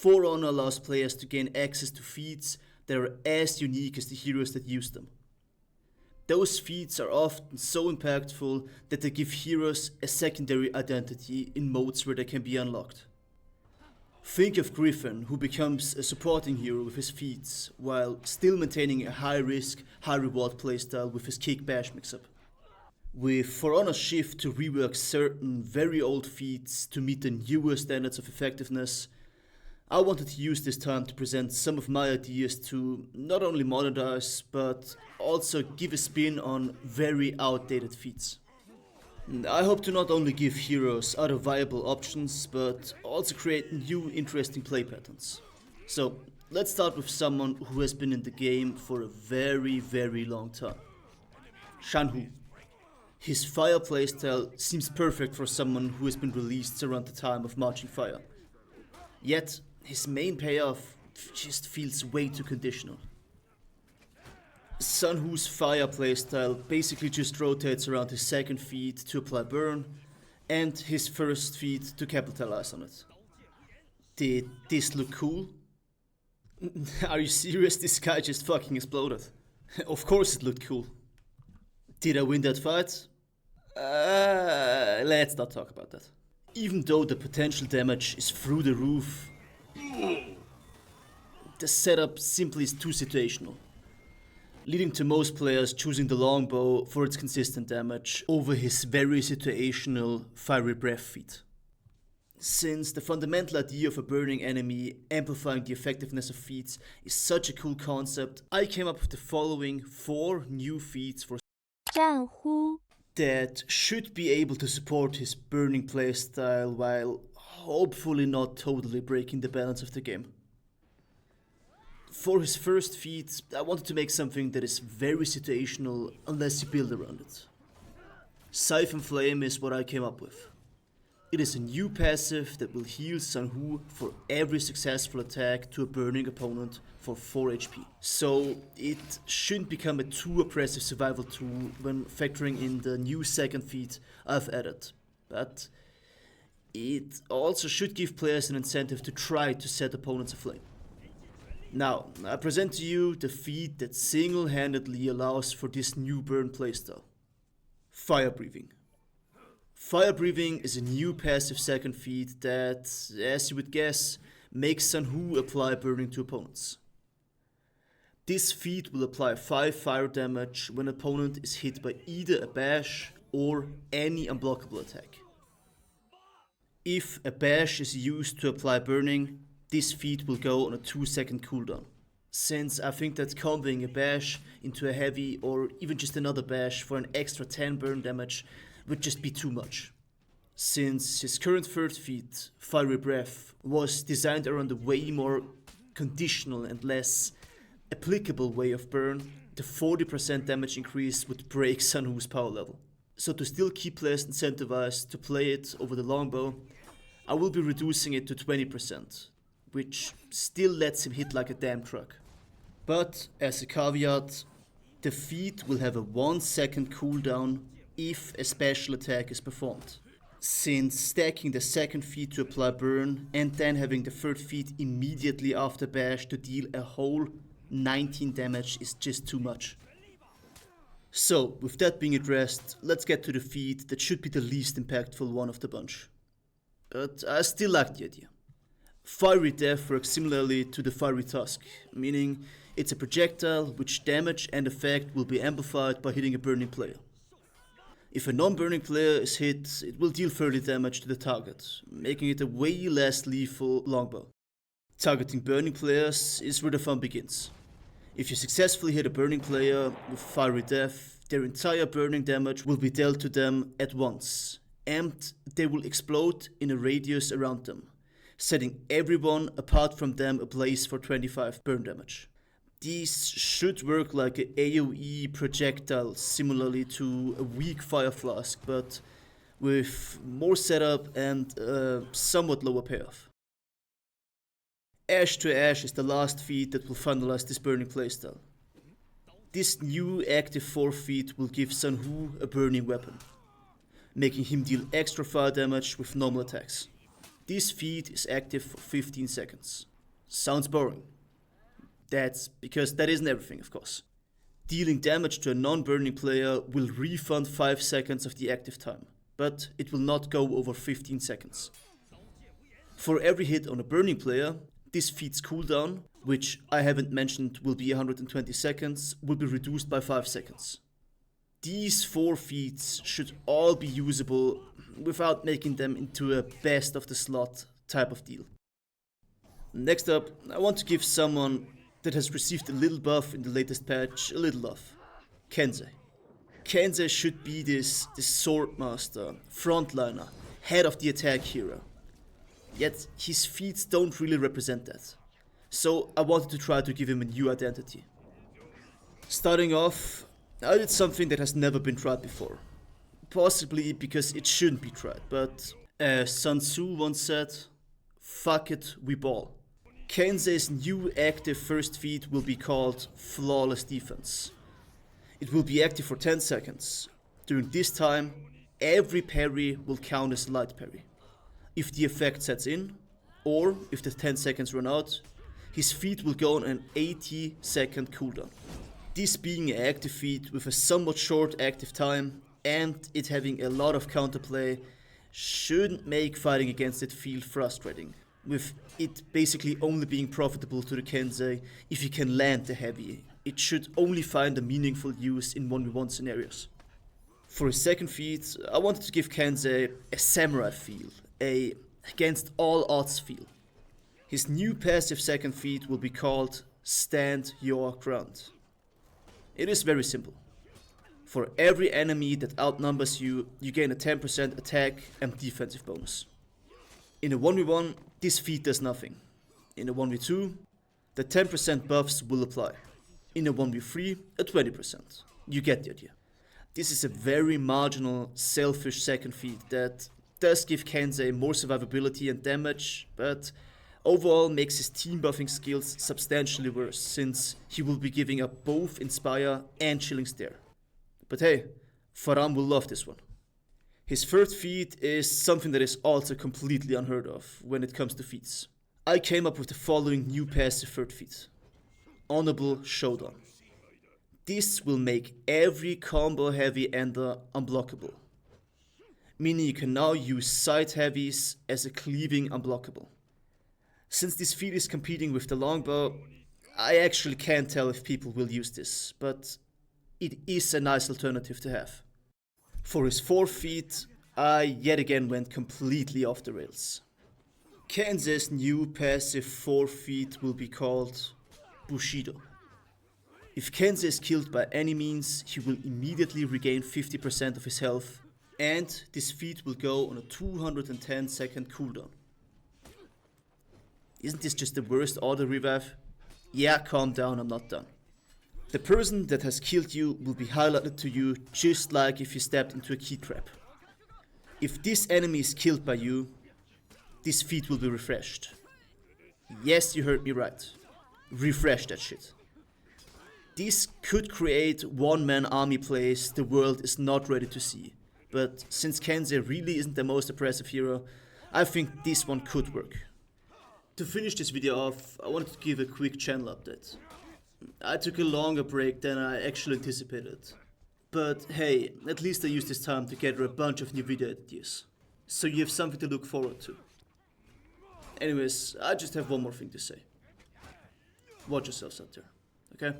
For Honor allows players to gain access to feats that are as unique as the heroes that use them. Those feats are often so impactful that they give heroes a secondary identity in modes where they can be unlocked. Think of Griffin, who becomes a supporting hero with his feats, while still maintaining a high risk, high reward playstyle with his kick bash mix-up. With For Honor's shift to rework certain very old feats to meet the newer standards of effectiveness, I wanted to use this time to present some of my ideas to not only modernize, but also give a spin on very outdated feats. I hope to not only give heroes other viable options, but also create new interesting play patterns. So let's start with someone who has been in the game for a very long time. Zhanhu. His fire playstyle seems perfect for someone who has been released around the time of Marching Fire. Yet, his main payoff just feels way too conditional. Zhanhu's fire playstyle basically just rotates around his second feat to apply burn, and his first feat to capitalize on it. Did this look cool? Are you serious? This guy just fucking exploded. Of course it looked cool. Did I win that fight? Let's not talk about that. Even though the potential damage is through the roof, the setup simply is too situational, leading to most players choosing the longbow for its consistent damage over his very situational Fiery Breath feat. Since the fundamental idea of a burning enemy amplifying the effectiveness of feats is such a cool concept, I came up with the following 4 new feats for Zhanhu that should be able to support his burning playstyle while hopefully not totally breaking the balance of the game. For his first feat, I wanted to make something that is very situational unless you build around it. Siphon Flame is what I came up with. It is a new passive that will heal Zhanhu for every successful attack to a burning opponent for 4 HP. So it shouldn't become a too oppressive survival tool when factoring in the new second feat I've added. But it also should give players an incentive to try to set opponents aflame. Now, I present to you the feat that single-handedly allows for this new burn playstyle. Fire Breathing. Fire Breathing is a new passive second feat that, as you would guess, makes Zhanhu apply burning to opponents. This feat will apply 5 fire damage when an opponent is hit by either a bash or any unblockable attack. If a bash is used to apply burning, this feat will go on a 2-second cooldown. Since I think that comboing a bash into a heavy or even just another bash for an extra 10 burn damage would just be too much. Since his current third feat, Fiery Breath, was designed around a way more conditional and less applicable way of burn, the 40% damage increase would break Zhanhu's power level. So to still keep players incentivized to play it over the longbow, I will be reducing it to 20%, which still lets him hit like a damn truck. But as a caveat, the feat will have a 1-second cooldown if a special attack is performed. Since stacking the second feat to apply burn and then having the third feat immediately after bash to deal a whole 19 damage is just too much. So, with that being addressed, let's get to the feat that should be the least impactful one of the bunch. But I still like the idea. Fiery Death works similarly to the Fiery Tusk, meaning it's a projectile which damage and effect will be amplified by hitting a burning player. If a non-burning player is hit, it will deal 30 damage to the target, making it a way less lethal longbow. Targeting burning players is where the fun begins. If you successfully hit a burning player with Fiery Death, their entire burning damage will be dealt to them at once, and they will explode in a radius around them, setting everyone apart from them ablaze for 25 burn damage. These should work like an AoE projectile similarly to a weak Fire Flask, but with more setup and a somewhat lower payoff. Ash to Ash is the last feat that will finalize this burning playstyle. This new active 4 feat will give Zhanhu a burning weapon, making him deal extra fire damage with normal attacks. This feat is active for 15 seconds. Sounds boring. That's because that isn't everything, of course. Dealing damage to a non-burning player will refund 5 seconds of the active time, but it will not go over 15 seconds. For every hit on a burning player, this feat's cooldown, which I haven't mentioned will be 120 seconds, will be reduced by 5 seconds. These 4 feats should all be usable without making them into a best of the slot type of deal. Next up, I want to give someone that has received a little buff in the latest patch a little love. Kensei. Kensei should be this swordmaster, frontliner, head of the attack hero. Yet his feats don't really represent that. So I wanted to try to give him a new identity. Starting off, I did something that has never been tried before. Possibly because it shouldn't be tried, but as Sun Tzu once said, fuck it, we ball. Kensei's new active first feat will be called Flawless Defense. It will be active for 10 seconds. During this time, every parry will count as light parry. If the effect sets in, or if the 10 seconds run out, his feat will go on an 80-second cooldown. This being an active feat with a somewhat short active time and it having a lot of counterplay shouldn't make fighting against it feel frustrating, with it basically only being profitable to the Kensei if you can land the heavy. It should only find a meaningful use in 1v1 scenarios. For his second feat, I wanted to give Kensei a samurai feel, a against all odds feel. His new passive second feat will be called Stand Your Ground. It is very simple. For every enemy that outnumbers you, you gain a 10% attack and defensive bonus. In a 1v1, this feat does nothing. In a 1v2, the 10% buffs will apply. In a 1v3, a 20%. You get the idea. This is a very marginal, selfish second feat that does give Kensei more survivability and damage, but overall makes his team buffing skills substantially worse, since he will be giving up both Inspire and Chilling Stare. But hey, Faram will love this one. His third feat is something that is also completely unheard of when it comes to feats. I came up with the following new passive third feat. Honorable Showdown. This will make every combo heavy ender unblockable. Meaning you can now use side heavies as a cleaving unblockable. Since this feat is competing with the longbow, I actually can't tell if people will use this, but it is a nice alternative to have. For his fourth feat, I yet again went completely off the rails. Kensei's new passive fourth feat will be called Bushido. If Kensei is killed by any means, he will immediately regain 50% of his health, and this feat will go on a 210-second cooldown. Isn't this just the worst auto revive? Yeah, calm down, I'm not done. The person that has killed you will be highlighted to you just like if you stepped into a key trap. If this enemy is killed by you, this feat will be refreshed. Yes, you heard me right. Refresh that shit. This could create one-man army plays the world is not ready to see, but since Kensei really isn't the most oppressive hero, I think this one could work. To finish this video off, I wanted to give a quick channel update. I took a longer break than I actually anticipated. But hey, at least I used this time to gather a bunch of new video ideas. So you have something to look forward to. Anyways, I just have one more thing to say. Watch yourselves out there, okay?